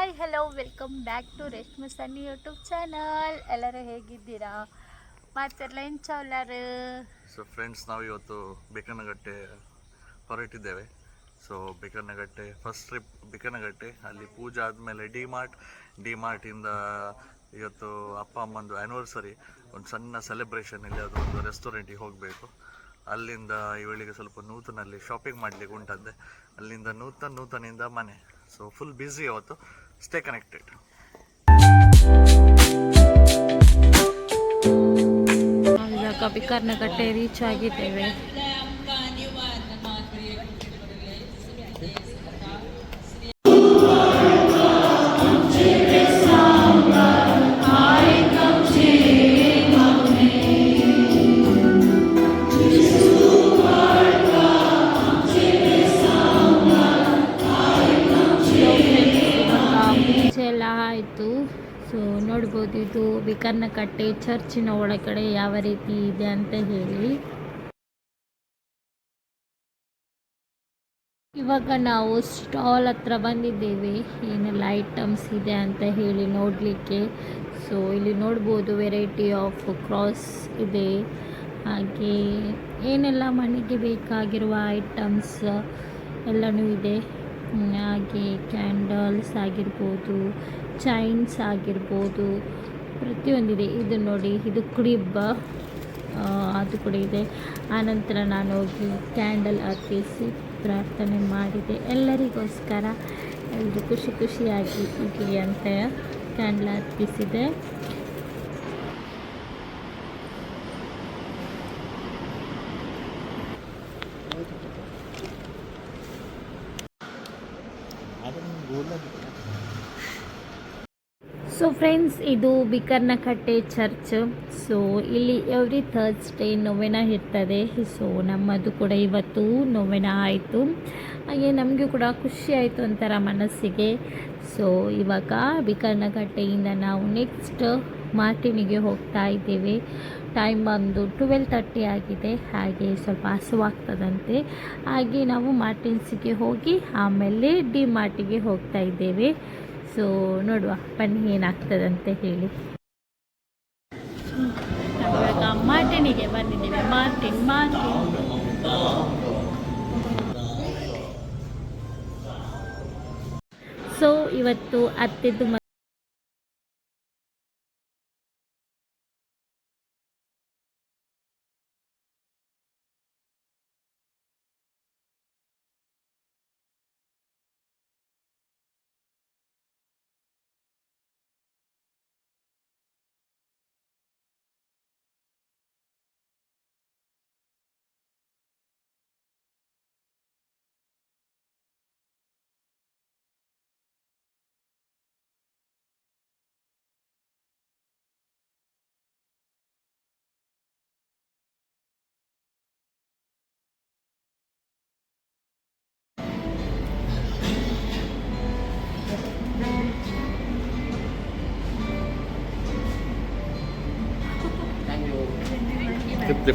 Hi hello welcome back to Reshme Sunny YouTube channel. ಎಲ್ಲರೂ ಹೇಗಿದ್ದೀರಾ? ಮಾತೆಲ್ಲ ಎಂಚವ್ಲಾರು. ಸೊ ಫ್ರೆಂಡ್ಸ್, ನಾವು ಇವತ್ತು ಬೇಕನಗಟ್ಟೆ ಹೊರಟಿದ್ದೇವೆ. ಸೊ ಬೇಕನಗಟ್ಟೆ ಫಸ್ಟ್ ಟ್ರಿಪ್ ಬೇಕನಗಟ್ಟೆ, ಅಲ್ಲಿ ಪೂಜೆ ಆದಮೇಲೆ ಡಿ ಮಾರ್ಟಿಂದ ಇವತ್ತು ಅಪ್ಪ ಅಮ್ಮಂದು ಆ್ಯನಿವರ್ಸರಿ, ಒಂದು ಸಣ್ಣ ಸೆಲೆಬ್ರೇಷನ್ ಇಲ್ಲಿ, ಅದು ಒಂದು ರೆಸ್ಟೋರೆಂಟಿಗೆ ಹೋಗಬೇಕು. ಅಲ್ಲಿಂದ ಇವಳಿಗೆ ಸ್ವಲ್ಪ ನೂತನಲ್ಲಿ ಶಾಪಿಂಗ್ ಮಾಡಲಿಕ್ಕೆ ಉಂಟಂತೆ. ಅಲ್ಲಿಂದ ನೂತನಿಂದ ಮನೆ. ಸೊ ಫುಲ್ ಬ್ಯುಸಿ ಅವತ್ತು. Stay connected. ಇವಾಗ ಬಿಕರ್ನಗಟ್ಟೆ ರೀಚ್ ಆಗಿದ್ದೇವೆ. ಎಲ್ಲ ಆಯಿತು. ಸೊ ನೋಡ್ಬೋದು, ಇದು ಬಿಕರ್ನಕಟ್ಟೆ ಚರ್ಚಿನ ಒಳಗಡೆ ಯಾವ ರೀತಿ ಇದೆ ಅಂತ ಹೇಳಿ. ಇವಾಗ ನಾವು ಸ್ಟಾಲ್ ಹತ್ರ ಬಂದಿದ್ದೇವೆ, ಏನೆಲ್ಲ ಐಟಮ್ಸ್ ಇದೆ ಅಂತ ಹೇಳಿ ನೋಡಲಿಕ್ಕೆ. ಸೊ ಇಲ್ಲಿ ನೋಡ್ಬೋದು ವೆರೈಟಿ ಆಫ್ ಕ್ರಾಸ್ ಇದೆ, ಹಾಗೆ ಏನೆಲ್ಲ ಮನೆಗೆ ಬೇಕಾಗಿರುವ ಐಟಮ್ಸ್ ಎಲ್ಲನೂ ಇದೆ. ಹಾಗೆ ಕ್ಯಾಂಡಲ್ಸ್ ಆಗಿರ್ಬೋದು, ಚೈನ್ಸ್ ಆಗಿರ್ಬೋದು, ಪ್ರತಿಯೊಂದಿದೆ. ಇದು ನೋಡಿ, ಇದು ಕ್ರಿಬ್, ಅದು ಕೂಡ ಇದೆ. ಆನಂತರ ನಾನು ಹೋಗಿ ಕ್ಯಾಂಡಲ್ ಹತ್ತಿಸಿ ಪ್ರಾರ್ಥನೆ ಮಾಡಿದೆ ಎಲ್ಲರಿಗೋಸ್ಕರ. ಎಲ್ಲರೂ ಖುಷಿಯಾಗಿ ಇರಲಿ ಅಂತ ಕ್ಯಾಂಡಲ್ ಹತ್ತಿಸಿದೆ. ಸೊ ಫ್ರೆಂಡ್ಸ್, ಇದು ಬಿಕರ್ನಕಟ್ಟೆ ಚರ್ಚ್. ಸೊ ಇಲ್ಲಿ ಎವ್ರಿ ಥರ್ಸ್ಡೇ ನೊವೆನಾ ಇರ್ತದೆ. ಸೊ ನಮ್ಮದು ಕೂಡ ಇವತ್ತು ನೊವೆನಾ ಆಯಿತು. ಹಾಗೆ ನಮಗೂ ಕೂಡ ಖುಷಿ ಆಯಿತು ಒಂಥರ ಮನಸ್ಸಿಗೆ. ಸೊ ಇವಾಗ ಬಿಕರ್ನಕಟ್ಟೆಯಿಂದ ನಾವು ನೆಕ್ಸ್ಟ್ ಮಾರ್ಟಿನಿಗೆ ಹೋಗ್ತಾ ಇದ್ದೇವೆ. ಟೈಮ್ ಬಂದು 12:30 ಆಗಿದೆ. ಹಾಗೆ ಸ್ವಲ್ಪ ಹಸುವಾಗ್ತದಂತೆ, ಹಾಗೆ ನಾವು ಮಾರ್ಟಿನ್ಸಿಗೆ ಹೋಗಿ ಆಮೇಲೆ ಡಿ ಮಾರ್ಟಿಗೆ ಹೋಗ್ತಾ ಇದ್ದೇವೆ. ಸೊ ನೋಡುವ ಬನ್ನಿ ಏನಾಗ್ತದಂತೆ ಹೇಳಿ. ಇವಾಗ ಮಾರ್ಟಿನಿಗೆ ಬಂದಿದ್ದೇವೆ. ಮಾರ್ಟಿನ್ ಸೊ ಇವತ್ತು ಅತ್ತೆದು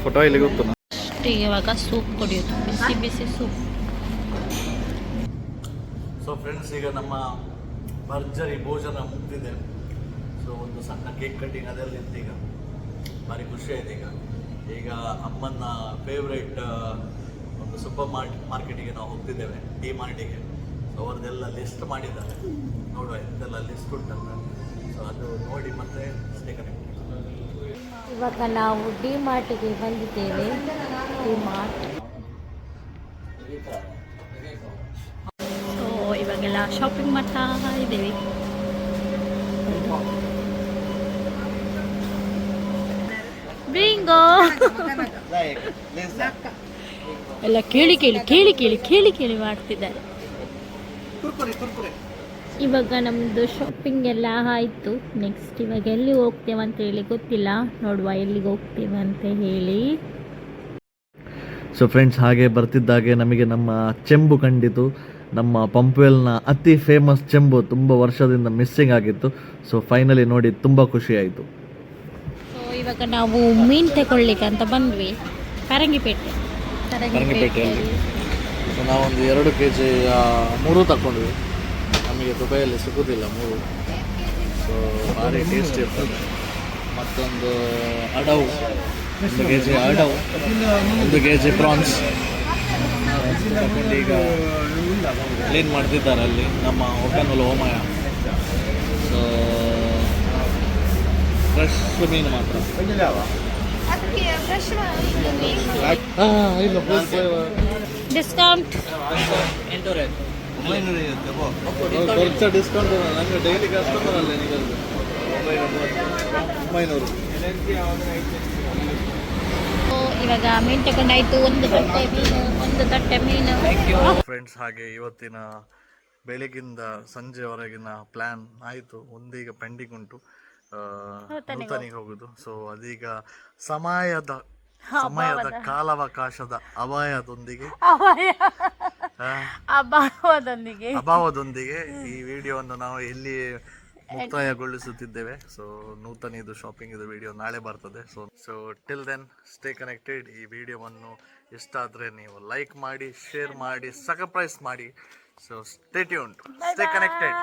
ಫೋಟೋ ಇಲ್ಲಿ ಗೊತ್ತು. ಇವಾಗ ಸೂಪ್ ಕುಡಿಯೋದು, ಬಿಸಿ ಸೂಪ್. ಸೊ ಫ್ರೆಂಡ್ಸ್, ಈಗ ನಮ್ಮ ಭರ್ಜರಿ ಭೋಜನ ಮುಗ್ದಿದೆ. ಸೊ ಒಂದು ಸಣ್ಣ ಕೇಕ್ ಕಟ್ಟಿಂಗ್ ಅದೆಲ್ಲ ಇತ್ತು. ಈಗ ಭಾರಿ ಖುಷಿ ಆಯ್ತು. ಈಗ ಅಮ್ಮನ ಫೇವ್ರೇಟ್ ಒಂದು ಸೂಪರ್ ಮಾರ್ಕೆಟಿಗೆ ನಾವು ಹೋಗ್ತಿದ್ದೇವೆ, ಡಿ ಮಾರ್ಟಿಗೆ. ಸೊ ಅವ್ರದ್ದೆಲ್ಲ ಲಿಸ್ಟ್ ಮಾಡಿದ್ದಾರೆ, ನೋಡುವ ಎಂತೆಲ್ಲ ಲಿಸ್ಟ್ ಉಂಟಂತ. ಸೊ ಅದು ನೋಡಿ ಮತ್ತೆ ಸ್ಟೇ ಕನೆಕ್ಟ್. ಇವಾಗ ನಾವು ಡಿ ಮಾರ್ಟಿಗೆ ಬಂದಿದ್ದೇವೆ. D mart. ಸೊ ಇವಾಗೆಲ್ಲ ಶಾಪಿಂಗ್ ಮಾಡ್ತಾ ಇದ್ದೇವೆ. ಬಿಂಗೋ ಎಲ್ಲ ಕೇಳಿ ಮಾಡ್ತಿದ್ದಾರೆ. ಇವಾಗ ನಮ್ಮದು ಶಾಪಿಂಗ್ ಎಲ್ಲ ಆಯಿತು. ನೆಕ್ಸ್ಟ್ ಇವಾಗ ಎಲ್ಲಿ ಹೋಗ್ತೇವೆ ಅಂತ ಹೇಳಿ ಗೊತ್ತಿಲ್ಲ, ನೋಡುವ ಎಲ್ಲಿಗೆ ಹೋಗ್ತೇವೆ ಅಂತ ಹೇಳಿ. ಸೊ ಫ್ರೆಂಡ್ಸ್, ಹಾಗೆ ಬರ್ತಿದ್ದಾಗೆ ನಮಗೆ ನಮ್ಮ ಚೆಂಬು ಕಂಡಿತು. ನಮ್ಮ ಪಂಪ್ವೆಲ್ನ ಅತಿ ಫೇಮಸ್ ಚೆಂಬು ತುಂಬ ವರ್ಷದಿಂದ ಮಿಸ್ಸಿಂಗ್ ಆಗಿತ್ತು. ಸೊ ಫೈನಲಿ ನೋಡಿ ತುಂಬ ಖುಷಿ ಆಯಿತು. ಸೊ ಇವಾಗ ನಾವು ಮೀನು ತಗೊಳ್ಳಿಕ್ಕೆ ಅಂತ ಬಂದ್ವಿ ಪರಂಗಿಪೇಟೆಯಲ್ಲಿ. ನಾವೊಂದು 2 kg 3 ತಗೊಂಡ್ವಿ. ನಮಗೆ ದುಬೈಯಲ್ಲಿ ಸಿಗೋದಿಲ್ಲ 3. ಸೊ ಭಾರಿ ಟೇಸ್ಟ್ ಇರ್ತದೆ. ಮತ್ತೊಂದು ಅಡವು, 1 kg ಅಡವು, 1 kg ಪ್ರಾನ್ಸ್ ತಗೊಂಡು ಈಗ ಕ್ಲೀನ್ ಮಾಡ್ತಿದ್ದಾರೆ ಅಲ್ಲಿ ನಮ್ಮ ಒಕ್ಕನೂಲ ಓಮಯ. ಸೊ ಫ್ರೆಶ್ ಮೀನು ಮಾತ್ರ. ಇಲ್ಲ ಡಿಸ್ಕೌಂಟ್ ಖರ್ಚು ಡಿಸ್ಕೌಂಟ್ ನನಗೆ ಡೈಲಿ ಕಸ್ಟಮರ್ ಅಲ್ಲೇ ನಿಗಲ್ದು 900. ಇವಾಗ ಮೀನು ತಗೊಂಡಾಯ್ತು. ಒಂದು ತಟ್ಟೆ ಮೀನು. ಫ್ರೆಂಡ್ಸ್, ಹಾಗೆ ಇವತ್ತಿನ ಬೆಳಗಿಂದ ಸಂಜೆವರೆಗಿನ ಪ್ಲ್ಯಾನ್ ಆಯಿತು. ಒಂದೀಗ ಪೆಂಡಿಂಗ್ ಉಂಟು, ನೂತನಿಗೆ ಹೋಗುದು. ಸೊ ಅದೀಗ ಸಮಯದ ಕಾಲಾವಕಾಶದ ಅಭಾವದೊಂದಿಗೆ ಈ ವಿಡಿಯೋವನ್ನು ನಾವು ಇಲ್ಲಿ ಮುಕ್ತಾಯಗೊಳಿಸುತ್ತಿದ್ದೇವೆ. ಸೊ ನೂತನ ಇದು ಶಾಪಿಂಗ್ ಇದು ವಿಡಿಯೋ ನಾಳೆ ಬರ್ತದೆ. So till then stay connected. ಈ ವಿಡಿಯೋವನ್ನು ಇಷ್ಟ ಆದರೆ ನೀವು ಲೈಕ್ ಮಾಡಿ, ಶೇರ್ ಮಾಡಿ, ಸಬ್ಸ್ಕ್ರೈಬ್ ಮಾಡಿ. So stay tuned, stay connected.